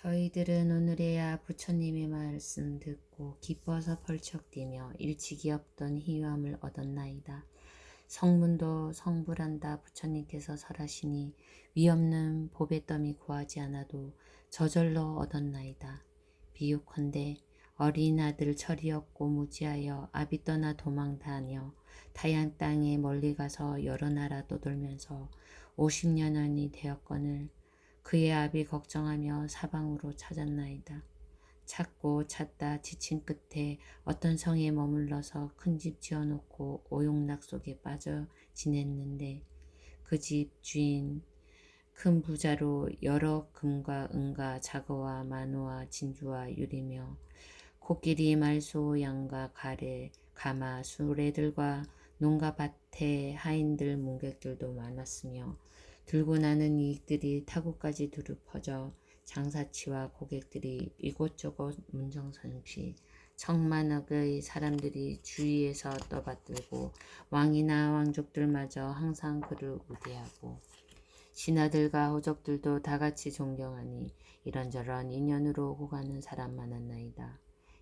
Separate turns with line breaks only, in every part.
저희들은 오늘에야 부처님의 말씀 듣고 기뻐서 펄쩍 뛰며 일찍이 없던 희유함을 얻었나이다. 성문도 성불한다. 부처님께서 설하시니 위없는 보배더미 구하지 않아도 저절로 얻었나이다. 비유컨대 어린 아들 철이었고 무지하여 아비 떠나 도망다녀 타양 땅에 멀리 가서 여러 나라 떠돌면서 50년이 되었거늘 그의 아비 걱정하며 사방으로 찾았나이다. 찾고 찾다 지친 끝에 어떤 성에 머물러서 큰 집 지어놓고 오용락 속에 빠져 지냈는데 그 집 주인 큰 부자로 여러 금과 은과 자거와 만호와 진주와 유리며 코끼리 말소 양과 가래 가마 수레들과 농가 밭에 하인들 문객들도 많았으며 들고 나는 이익들이 타국까지 두루 퍼져 장사치와 고객들이 이곳저곳 문정선시 천만억의 사람들이 주위에서 떠받들고 왕이나 왕족들마저 항상 그를 우대하고 신하들과 호족들도 다같이 존경하니 이런저런 인연으로 오고 가는 사람 많았나이다.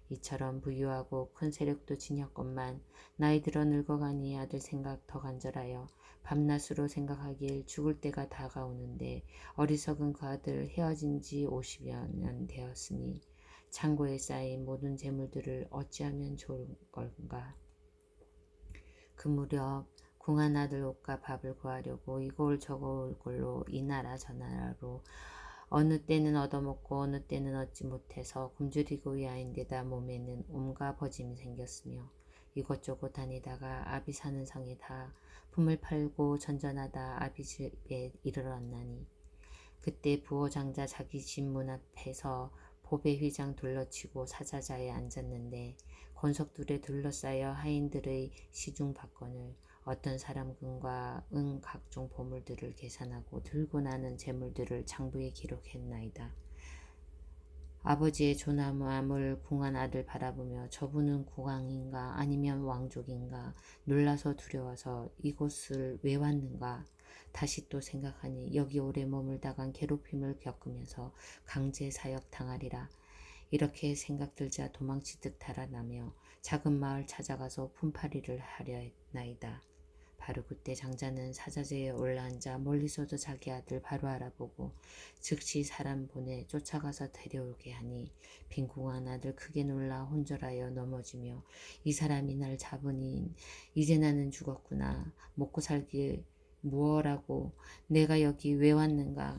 이처럼 부유하고 큰 세력도 지녔건만 나이 들어 늙어가니 아들 생각 더 간절하여 밤낮으로 생각하길 죽을 때가 다가오는데 어리석은 그 아들 헤어진 지 50여 년 되었으니 창고에 쌓인 모든 재물들을 어찌하면 좋을 건가. 그 무렵 궁한 아들 옷과 밥을 구하려고 이곳 저곳 골로 이 나라 저 나라로 어느 때는 얻어먹고 어느 때는 얻지 못해서 굶주리고 야인데다 몸에는 옴과 버짐이 생겼으며 이곳저곳 다니다가 아비 사는 성에 다 품을 팔고 전전하다 아비 집에 이르렀나니 그때 부호 장자 자기 집 문 앞에서 보배 휘장 둘러치고 사자자에 앉았는데 권석들에 둘러싸여 하인들의 시중 받건을 어떤 사람 금과 은 각종 보물들을 계산하고 들고 나는 재물들을 장부에 기록했나이다. 아버지의 조남함을 궁한 아들 바라보며 저분은 국왕인가 아니면 왕족인가 놀라서 두려워서 이곳을 왜 왔는가 다시 또 생각하니 여기 오래 머물다간 괴롭힘을 겪으면서 강제 사역 당하리라. 이렇게 생각들자 도망치듯 달아나며 작은 마을 찾아가서 품팔이를 하려 했나이다. 바로 그때 장자는 사자재에 올라앉아 멀리서도 자기 아들 바로 알아보고 즉시 사람 보내 쫓아가서 데려오게 하니 빈궁한 아들 크게 놀라 혼절하여 넘어지며 이 사람이 날 잡으니 이제 나는 죽었구나. 먹고 살기 무엇라고 내가 여기 왜 왔는가.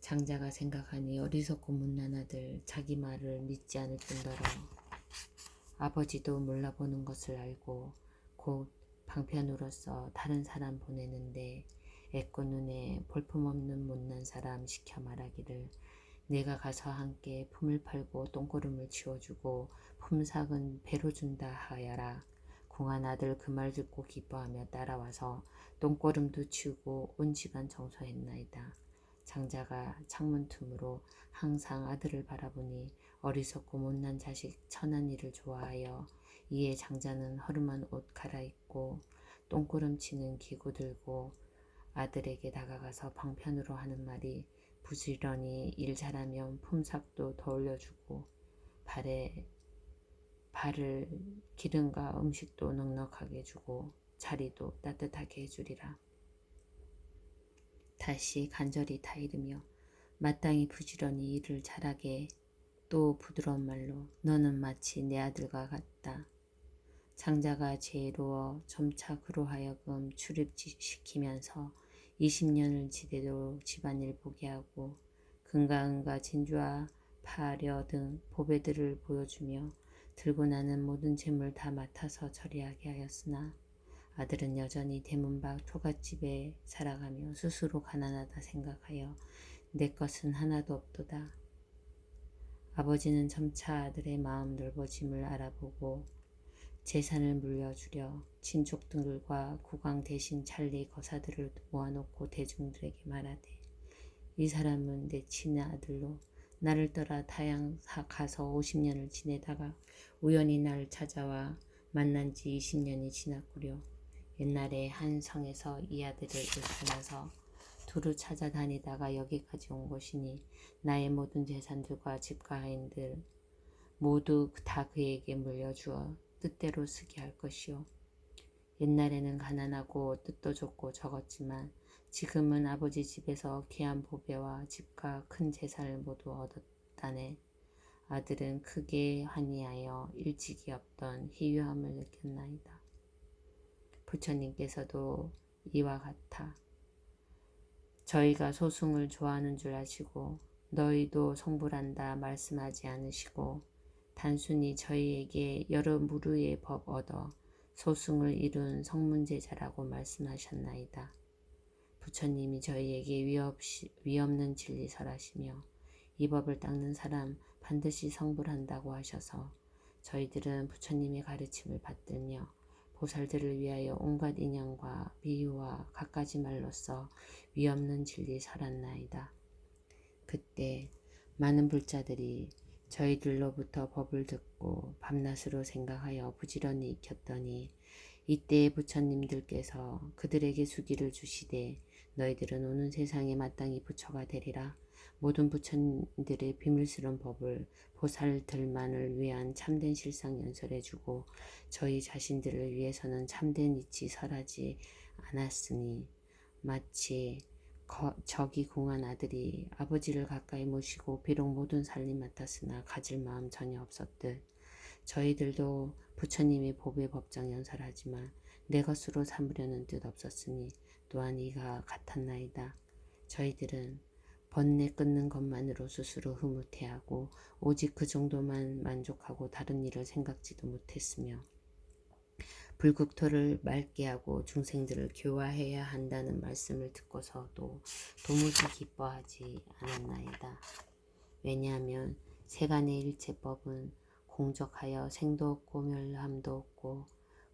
장자가 생각하니 어리석고 못난 아들 자기 말을 믿지 않을 뿐더러 아버지도 몰라보는 것을 알고 곧 방편으로서 다른 사람 보내는데 애꿎 눈에 볼품없는 못난 사람 시켜 말하기를 내가 가서 함께 품을 팔고 똥고름을 치워주고 품삯은 배로 준다 하여라. 궁한 아들 그 말 듣고 기뻐하며 따라와서 똥고름도 치우고 온 집안 청소했나이다. 장자가 창문 틈으로 항상 아들을 바라보니 어리석고 못난 자식 천한 일을 좋아하여 이에 장자는 허름한 옷 갈아입고 똥구름 치는 기구 들고 아들에게 다가가서 방편으로 하는 말이 부지런히 일 잘하면 품삯도 더 올려주고 발을 기름과 음식도 넉넉하게 주고 자리도 따뜻하게 해주리라. 다시 간절히 타이르며 마땅히 부지런히 일을 잘하게 또 부드러운 말로 너는 마치 내 아들과 같다. 장자가 죄로워 점차 그로 하여금 출입시키면서 20년을 지대로 집안일 보게 하고 금과 은과 진주와 파려 등 보배들을 보여주며 들고 나는 모든 재물 다 맡아서 처리하게 하였으나 아들은 여전히 대문 밖 초가집에 살아가며 스스로 가난하다 생각하여 내 것은 하나도 없도다. 아버지는 점차 아들의 마음 넓어짐을 알아보고 재산을 물려주려 친족들과 국왕 대신 찰리 거사들을 모아놓고 대중들에게 말하되 이 사람은 내 친의 아들로 나를 떠나 타양 가서 50년을 지내다가 우연히 나를 찾아와 만난 지 20년이 지났구려. 옛날에 한 성에서 이 아들을 잃고 나서 두루 찾아다니다가 여기까지 온 것이니 나의 모든 재산들과 집과 하인들 모두 다 그에게 물려주어 뜻대로 쓰게 할 것이요. 옛날에는 가난하고 뜻도 좁고 적었지만 지금은 아버지 집에서 귀한 보배와 집과 큰 재산을 모두 얻었다네. 아들은 크게 환희하여 일찍이 없던 희유함을 느꼈나이다. 부처님께서도 이와 같아 저희가 소승을 좋아하는 줄 아시고 너희도 성불한다 말씀하지 않으시고 단순히 저희에게 여러 무류의 법 얻어 소승을 이룬 성문제자라고 말씀하셨나이다. 부처님이 저희에게 위 없는 진리 설하시며 이 법을 닦는 사람 반드시 성불한다고 하셔서 저희들은 부처님의 가르침을 받들며 보살들을 위하여 온갖 인연과 비유와 갖가지 말로써 위 없는 진리 설한나이다. 그때 많은 불자들이 저희들로부터 법을 듣고 밤낮으로 생각하여 부지런히 익혔더니 이때에 부처님들께서 그들에게 수기를 주시되 너희들은 오는 세상에 마땅히 부처가 되리라. 모든 부처님들의 비밀스러운 법을 보살들만을 위한 참된 실상 연설해주고 저희 자신들을 위해서는 참된 이치 설하지 않았으니 마치 적이 궁한 아들이 아버지를 가까이 모시고 비록 모든 살림 맡았으나 가질 마음 전혀 없었듯 저희들도 부처님의 보배 법정 연설하지만 내 것으로 삼으려는 뜻 없었으니 또한 이가 같았나이다. 저희들은 번뇌 끊는 것만으로 스스로 흐뭇해하고 오직 그 정도만 만족하고 다른 일을 생각지도 못했으며 불국토를 맑게 하고 중생들을 교화해야 한다는 말씀을 듣고서도 도무지 기뻐하지 않았나이다. 왜냐하면 세간의 일체법은 공적하여 생도 없고 멸함도 없고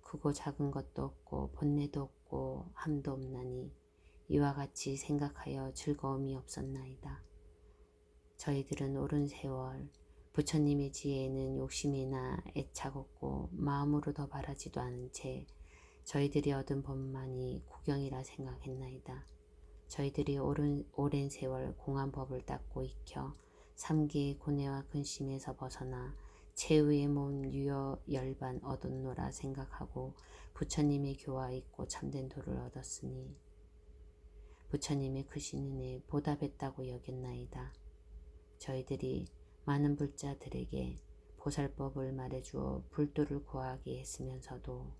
크고 작은 것도 없고 번뇌도 없고 함도 없나니 이와 같이 생각하여 즐거움이 없었나이다. 저희들은 오랜 세월 부처님의 지혜에는 욕심이나 애착 없고 마음으로 더 바라지도 않은 채 저희들이 얻은 법만이 구경이라 생각했나이다. 저희들이 오랜 세월 공한 법을 닦고 익혀 삼계의 고뇌와 근심에서 벗어나 최후의 몸 유여 열반 얻었노라 생각하고 부처님의 교화 있고 참된 도를 얻었으니 부처님의 크신 은혜에 보답했다고 여겼나이다. 저희들이 많은 불자들에게 보살법을 말해주어 불도를 구하게 했으면서도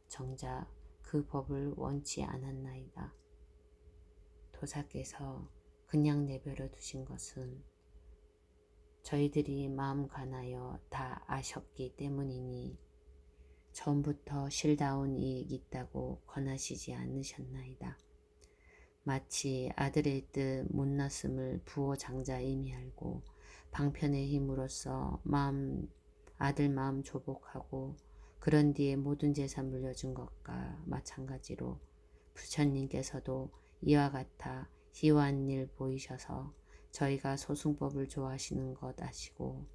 정작 그 법을 원치 않았나이다. 도사께서 그냥 내버려 두신 것은 저희들이 마음 간하여 다 아셨기 때문이니 처음부터 실다운 이익이 있다고 권하시지 않으셨나이다. 마치 아들의 뜻 못났음을 부호 장자 이미 알고 방편의 힘으로써 아들 마음 조복하고 그런 뒤에 모든 재산 물려준 것과 마찬가지로 부처님께서도 이와 같아 희화한 일 보이셔서 저희가 소승법을 좋아하시는 것 아시고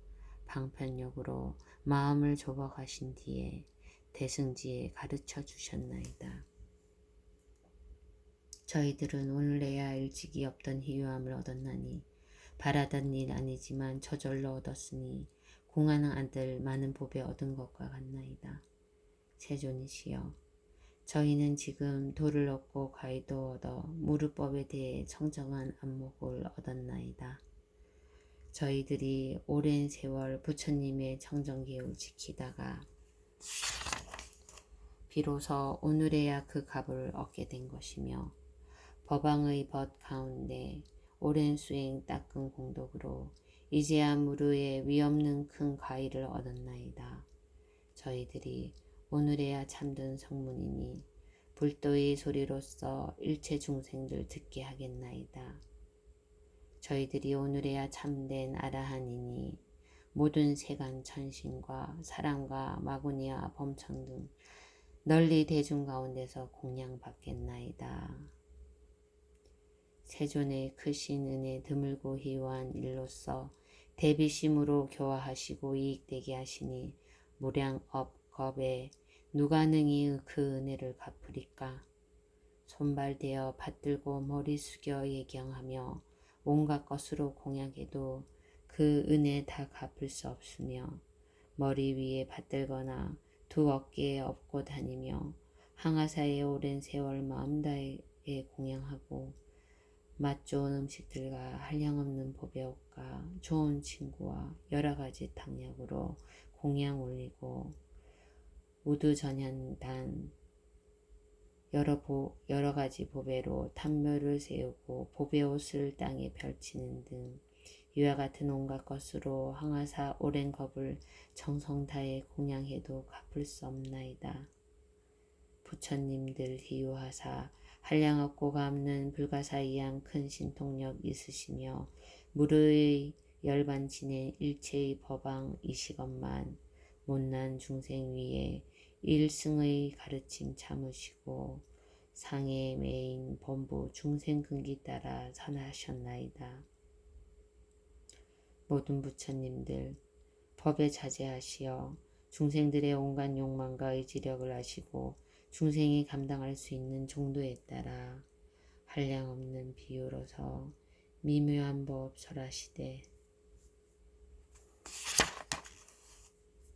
방편력으로 마음을 조복하신 뒤에 대승지에 가르쳐 주셨나이다. 저희들은 오늘에야 일찍이 없던 희유함을 얻었나니 바라던 일 아니지만 저절로 얻었으니 공한 아들 많은 보배 얻은 것과 같나이다. 세존이시여, 저희는 지금 도를 얻고 과의도 얻어 무르법에 대해 청정한 안목을 얻었나이다. 저희들이 오랜 세월 부처님의 청정기을 지키다가 비로소 오늘에야 그 값을 얻게 된 것이며 법왕의 벗 가운데 오랜 수행 닦은 공덕으로 이제야 무르에 위없는 큰 과의를 얻었나이다. 저희들이 오늘에야 참된 성문이니 불도의 소리로서 일체 중생들 듣게 하겠나이다. 저희들이 오늘에야 참된 아라한이니 모든 세간 천신과 사람과 마구니와 범청 등 널리 대중 가운데서 공양받겠나이다. 세존의 크신 은혜 드물고 희화한 일로서 대비심으로 교화하시고 이익되게 하시니 무량 업겁에 누가 능히 그 은혜를 갚으리까? 손발대어 받들고 머리 숙여 예경하며 온갖 것으로 공양해도 그 은혜 다 갚을 수 없으며 머리 위에 받들거나 두 어깨에 업고 다니며 항아사에 오랜 세월 마음 다해 공양하고 맛 좋은 음식들과 한량없는 보배 옷과 좋은 친구와 여러 가지 탕약으로 공양 올리고 우두전현단 여러 가지 보배로 탐묘를 세우고 보배 옷을 땅에 펼치는 등 이와 같은 온갖 것으로 항아사 오랜 겁을 정성 다해 공양해도 갚을 수 없나이다. 부처님들 희유하사 한량없고 갚는 불가사의한 큰 신통력 있으시며 무르의 열반 지낸 일체의 법왕이시건만 못난 중생 위에 일승의 가르침 참으시고 상해 매인 본부 중생 근기 따라 선하셨나이다. 모든 부처님들 법에 자제하시어 중생들의 온갖 욕망과 의지력을 아시고 중생이 감당할 수 있는 정도에 따라 한량없는 비유로서 미묘한 법 설하시되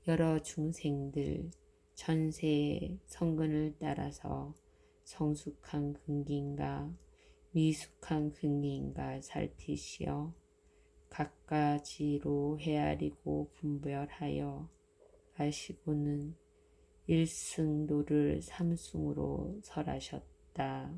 여러 중생들 전세의 성근을 따라서 성숙한 근기인가 미숙한 근기인가 살피시어 각가지로 헤아리고 분별하여 아시고는 일승도를 삼승으로 설하셨다.